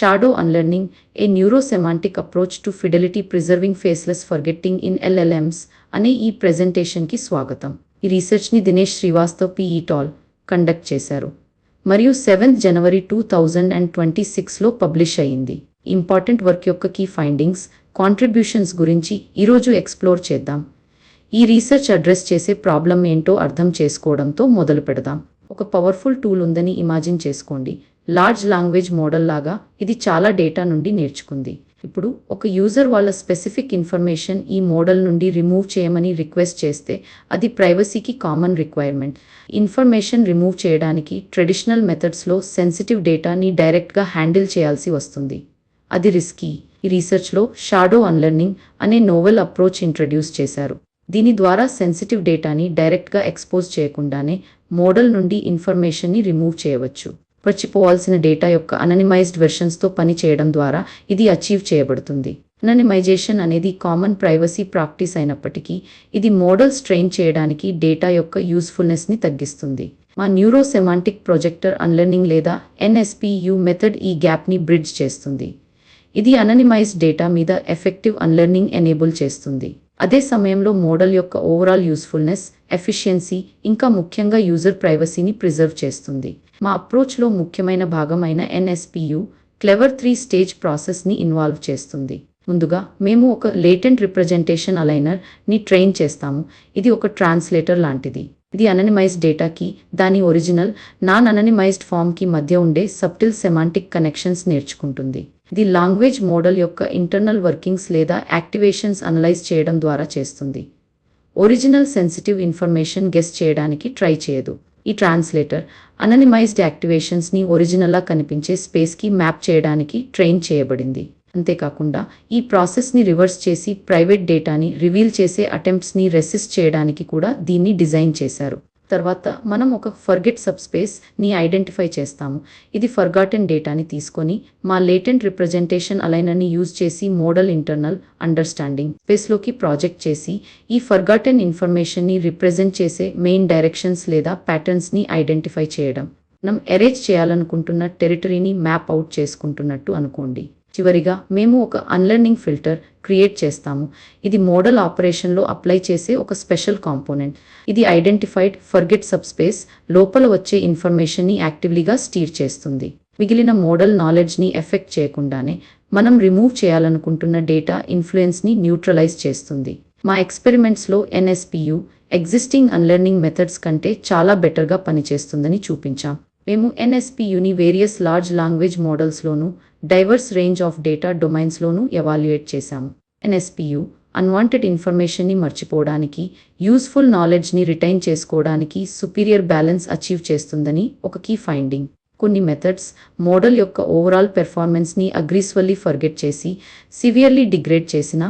Shadow Unlearning, a Neurosemantic Approach to Fidelity Preserving Faceless Forgetting in LLMs అనే ఈ ప్రెజెంటేషన్కి స్వాగతం. ఈ రీసెర్చ్ని దినేష్ శ్రీవాస్తవ్ పిఈటాల్ కండక్ట్ చేశారు మరియు 7 జనవరి 2026లో పబ్లిష్ అయింది. ఇంపార్టెంట్ వర్క్ యొక్క కీ ఫైండింగ్స్, కాంట్రిబ్యూషన్స్ గురించి ఈరోజు ఎక్స్ప్లోర్ చేద్దాం. ఈ రీసెర్చ్ అడ్రస్ చేసే ప్రాబ్లం ఏంటో అర్థం చేసుకోవడంతో మొదలు పెడదాం. ఒక పవర్ఫుల్ టూల్ ఉందని ఇమాజిన్ చేసుకోండి. లార్జ్ లాంగ్వేజ్ మోడల్ లాగా ఇది చాలా డేటా నుండి నేర్చుకుంది. ఇప్పుడు ఒక యూజర్ వాళ్ళ స్పెసిఫిక్ ఇన్ఫర్మేషన్ ఈ మోడల్ నుండి రిమూవ్ చేయమని రిక్వెస్ట్ చేస్తే అది ప్రైవసీకి కామన్ రిక్వైర్మెంట్. ఇన్ఫర్మేషన్ రిమూవ్ చేయడానికి ట్రెడిషనల్ మెథడ్స్లో సెన్సిటివ్ డేటాని డైరెక్ట్గా హ్యాండిల్ చేయాల్సి వస్తుంది. అది రిస్కీ. ఈ రీసెర్చ్లో షాడో అన్లెర్నింగ్ అనే నోవెల్ అప్రోచ్ ఇంట్రడ్యూస్ చేశారు. దీని ద్వారా సెన్సిటివ్ డేటాని డైరెక్ట్గా ఎక్స్పోజ్ చేయకుండానే మోడల్ నుండి ఇన్ఫర్మేషన్ని రిమూవ్ చేయవచ్చు. మర్చిపోవాల్సిన డేటా యొక్క అననిమైజ్డ్ వెర్షన్స్తో పని చేయడం ద్వారా ఇది అచీవ్ చేయబడుతుంది. అననిమైజేషన్ అనేది కామన్ ప్రైవసీ ప్రాక్టీస్ అయినప్పటికీ ఇది మోడల్స్ ట్రైన్ చేయడానికి డేటా యొక్క యూస్ఫుల్నెస్ని తగ్గిస్తుంది. మా న్యూరోసెమాంటిక్ ప్రొజెక్టర్ అన్లెర్నింగ్ లేదా NSPU మెథడ్ ఈ గ్యాప్ని బ్రిడ్జ్ చేస్తుంది. ఇది అననిమైజ్డ్ డేటా మీద ఎఫెక్టివ్ అన్లెర్నింగ్ ఎనేబుల్ చేస్తుంది. అదే సమయంలో మోడల్ యొక్క ఓవరాల్ యూస్ఫుల్నెస్, ఎఫిషియన్సీ, ఇంకా ముఖ్యంగా యూజర్ ప్రైవసీని ప్రిజర్వ్ చేస్తుంది. మా అప్రోచ్లో ముఖ్యమైన భాగమైన NSPU క్లెవర్ 3 స్టేజ్ ప్రాసెస్ని ఇన్వాల్వ్ చేస్తుంది. ముందుగా మేము ఒక లేటెంట్ రిప్రజెంటేషన్ అలైనర్ని ట్రైన్ చేస్తాము. ఇది ఒక ట్రాన్స్లేటర్ లాంటిది. ఇది అననిమైజ్డ్ డేటాకి దాని ఒరిజినల్, నాన్ అననిమైజ్డ్ ఫామ్కి మధ్య ఉండే సబ్టిల్ సెమాంటిక్ కనెక్షన్స్ నేర్చుకుంటుంది. ఇది లాంగ్వేజ్ మోడల్ యొక్క ఇంటర్నల్ వర్కింగ్స్ లేదా యాక్టివేషన్స్ అనలైజ్ చేయడం ద్వారా చేస్తుంది. ఒరిజినల్ సెన్సిటివ్ ఇన్ఫర్మేషన్ గెస్ చేయడానికి ట్రై చేయదు. ఈ ట్రాన్స్లేటర్ అననిమైజ్డ్ యాక్టివేషన్స్ని ఒరిజినల్లా కనిపించే స్పేస్కి మ్యాప్ చేయడానికి ట్రైన్ చేయబడింది. అంతేకాకుండా ఈ ప్రాసెస్ని రివర్స్ చేసి ప్రైవేట్ డేటాని రివీల్ చేసే అటెంప్ట్స్ని రెసిస్ట్ చేయడానికి కూడా దీన్ని డిజైన్ చేశారు. తర్వాత మనం ఒక ఫర్గెట్ సబ్స్పేస్ని ఐడెంటిఫై చేస్తాము. ఇది ఫర్గాటెన్ డేటాని తీసుకొని మా లేటెంట్ రిప్రజెంటేషన్ అలైనర్ని యూజ్ చేసి మోడల్ ఇంటర్నల్ అండర్స్టాండింగ్ స్పేస్లోకి ప్రాజెక్ట్ చేసి ఈ ఫర్గాటెన్ ఇన్ఫర్మేషన్ని రిప్రజెంట్ చేసే మెయిన్ డైరెక్షన్స్ లేదా ప్యాటర్న్స్ని ఐడెంటిఫై చేయడం. మనం ఎరేజ్ చేయాలనుకుంటున్న టెరిటరీని మ్యాప్ అవుట్ చేసుకుంటున్నట్టు అనుకోండి. చివరిగా మేము ఒక అన్లెర్నింగ్ ఫిల్టర్ క్రియేట్ చేస్తాము. ఇది మోడల్ ఆపరేషన్లో అప్లై చేసే ఒక స్పెషల్ కాంపోనెంట్. ఇది ఐడెంటిఫైడ్ ఫర్గెట్ సబ్స్పేస్ లోపల వచ్చే ఇన్ఫర్మేషన్ని యాక్టివ్లీగా స్టీర్ చేస్తుంది. మిగిలిన మోడల్ నాలెడ్జ్ని ఎఫెక్ట్ చేయకుండానే మనం రిమూవ్ చేయాలనుకుంటున్న డేటా ఇన్ఫ్లుయెన్స్ని న్యూట్రలైజ్ చేస్తుంది. మా ఎక్స్పెరిమెంట్స్లో NSPU ఎగ్జిస్టింగ్ అన్లెర్నింగ్ మెథడ్స్ కంటే చాలా బెటర్గా పనిచేస్తుందని చూపించాం. మేము NSPUని వేరియస్ లార్జ్ లాంగ్వేజ్ మోడల్స్లోనూ డైవర్స్ రేంజ్ ఆఫ్ డేటా డొమైన్స్లోనూ ఎవాల్యుయేట్ చేశాము. NSPU అన్వాంటెడ్ ఇన్ఫర్మేషన్ని మర్చిపోవడానికి, యూస్ఫుల్ నాలెడ్జ్ని రిటైన్ చేసుకోవడానికి సుపీరియర్ బ్యాలెన్స్ అచీవ్ చేస్తుందని ఒక కీ ఫైండింగ్. కొన్ని మెథడ్స్ మోడల్ యొక్క ఓవరాల్ పెర్ఫార్మెన్స్ని అగ్రెసివ్లీ ఫర్గెట్ చేసి సివియర్లీ డిగ్రేడ్ చేసిన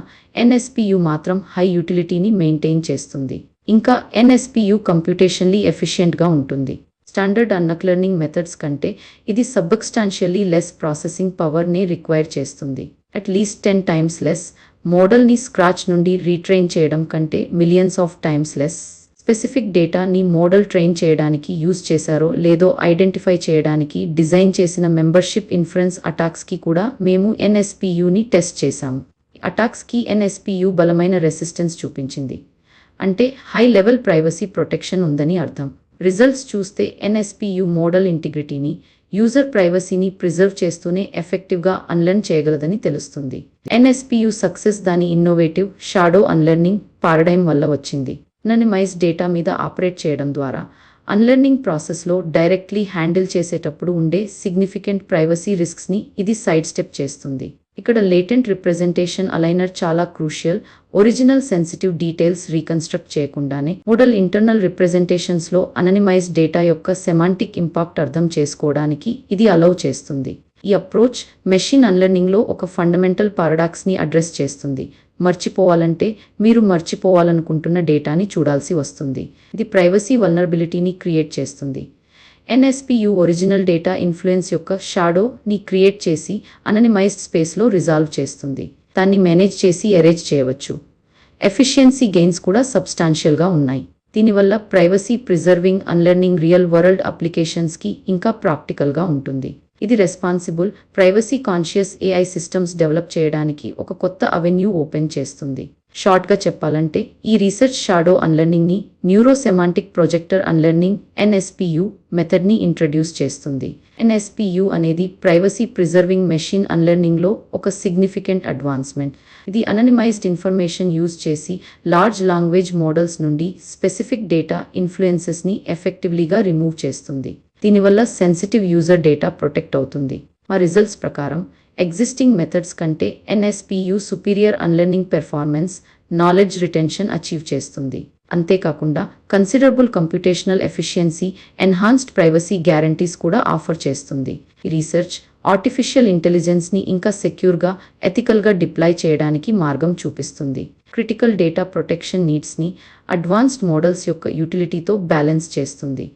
NSPU మాత్రం హై యూటిలిటీని మెయింటైన్ చేస్తుంది. ఇంకా NSPU కంప్యూటేషన్లీ ఎఫిషియెంట్గా ఉంటుంది. స్టాండర్డ్ అన్లెర్నింగ్ మెథడ్స్ కంటే ఇది సబ్స్టాన్షియల్లీ లెస్ ప్రాసెసింగ్ పవర్ని రిక్వైర్ చేస్తుంది. At least 10 times less. మోడల్ని స్క్రాచ్ నుండి రీట్రైన్ చేయడం కంటే millions of times less. Specific డేటాని మోడల్ ట్రైన్ చేయడానికి యూజ్ చేశారో లేదో ఐడెంటిఫై చేయడానికి డిజైన్ చేసిన మెంబర్షిప్ ఇన్ఫరెన్స్ అటాక్స్కి కూడా మేము NSPUని టెస్ట్ చేశాము. అటాక్స్కి NSPU బలమైన రెసిస్టెన్స్ చూపించింది. అంటే హై లెవెల్ ప్రైవసీ ప్రొటెక్షన్ ఉందని అర్థం. రిజల్ట్స్ చూస్తే NSPU మోడల్ ఇంటిగ్రిటీని, యూజర్ ప్రైవసీని ప్రిజర్వ్ చేస్తూనే ఎఫెక్టివ్గా అన్లెర్న్ చేయగలదని తెలుస్తుంది. NSPU సక్సెస్ దాని ఇన్నోవేటివ్ షాడో అన్లెర్నింగ్ పారడైమ్ వల్ల వచ్చింది. అననిమైజ్డ్ డేటా మీద ఆపరేట్ చేయడం ద్వారా అన్లెర్నింగ్ ప్రాసెస్లో డైరెక్ట్లీ హ్యాండిల్ చేసేటప్పుడు ఉండే సిగ్నిఫికెంట్ ప్రైవసీ రిస్క్స్ని ఇది సైడ్ స్టెప్ చేస్తుంది. ఇక్కడ లేటెంట్ రిప్రజెంటేషన్ అలైనర్ చాలా crucial. Original sensitive details reconstruct చేయకుండానే మోడల్ ఇంటర్నల్ రిప్రజెంటేషన్స్లో అననిమైజ్డ్ డేటా యొక్క సెమాంటిక్ ఇంపాక్ట్ అర్థం చేసుకోవడానికి ఇది అలౌ చేస్తుంది. ఈ అప్రోచ్ మెషిన్ అన్లెర్నింగ్లో ఒక ఫండమెంటల్ పారాడాక్స్ని అడ్రస్ చేస్తుంది. మర్చిపోవాలంటే మీరు మర్చిపోవాలనుకుంటున్న డేటాని చూడాల్సి వస్తుంది. ఇది ప్రైవసీ వల్నరబిలిటీని క్రియేట్ చేస్తుంది. NSPU ఒరిజినల్ డేటా ఇన్ఫ్లుయెన్స్ యొక్క షాడోని క్రియేట్ చేసి అననిమైజ్డ్ స్పేస్లో రిజాల్వ్ చేస్తుంది. దాన్ని మేనేజ్ చేసి ఎరేజ్ చేయవచ్చు. ఎఫిషియన్సీ గెయిన్స్ కూడా సబ్స్టాన్షియల్గా ఉన్నాయి. దీనివల్ల privacy preserving unlearning real world అప్లికేషన్స్కి ఇంకా ప్రాక్టికల్గా ఉంటుంది. ఇది responsible, privacy conscious AI systems develop చేయడానికి ఒక కొత్త అవెన్యూ ఓపెన్ చేస్తుంది. షార్ట్గా చెప్పాలంటే ఈ రీసెర్చ్ షాడో అన్లెర్నింగ్ని, neuro semantic projector unlearning NSPU మెథడ్ని ఇంట్రడ్యూస్ చేస్తుంది. ఎన్ఎస్పియు అనేది ప్రైవసీ ప్రిజర్వింగ్ మెషిన్ అన్లెర్నింగ్లో ఒక సిగ్నిఫికెంట్ అడ్వాన్స్మెంట్. ఇది అననిమైజ్డ్ ఇన్ఫర్మేషన్ యూజ్ చేసి లార్జ్ లాంగ్వేజ్ మోడల్స్ నుండి స్పెసిఫిక్ డేటా ఇన్ఫ్లుయెన్సెస్ని ఎఫెక్టివ్లీగా రిమూవ్ చేస్తుంది. దీనివల్ల సెన్సిటివ్ యూజర్ డేటా ప్రొటెక్ట్ అవుతుంది. మా రిజల్ట్స్ ప్రకారం ఎగ్జిస్టింగ్ మెథడ్స్ కంటే NSPU superior unlearning performance, knowledge retention achieve చేస్తుంది. అంతేకాకుండా considerable computational efficiency, enhanced privacy guarantees కూడా ఆఫర్ చేస్తుంది. ఈ రీసెర్చ్ ఆర్టిఫిషియల్ ఇంటెలిజెన్స్ని ఇంకా సెక్యూర్గా, ఎథికల్గా డిప్లాయ్ చేయడానికి మార్గం చూపిస్తుంది. క్రిటికల్ డేటా ప్రొటెక్షన్ నీడ్స్ని అడ్వాన్స్డ్ మోడల్స్ యొక్క యూటిలిటీతో బ్యాలెన్స్ చేస్తుంది.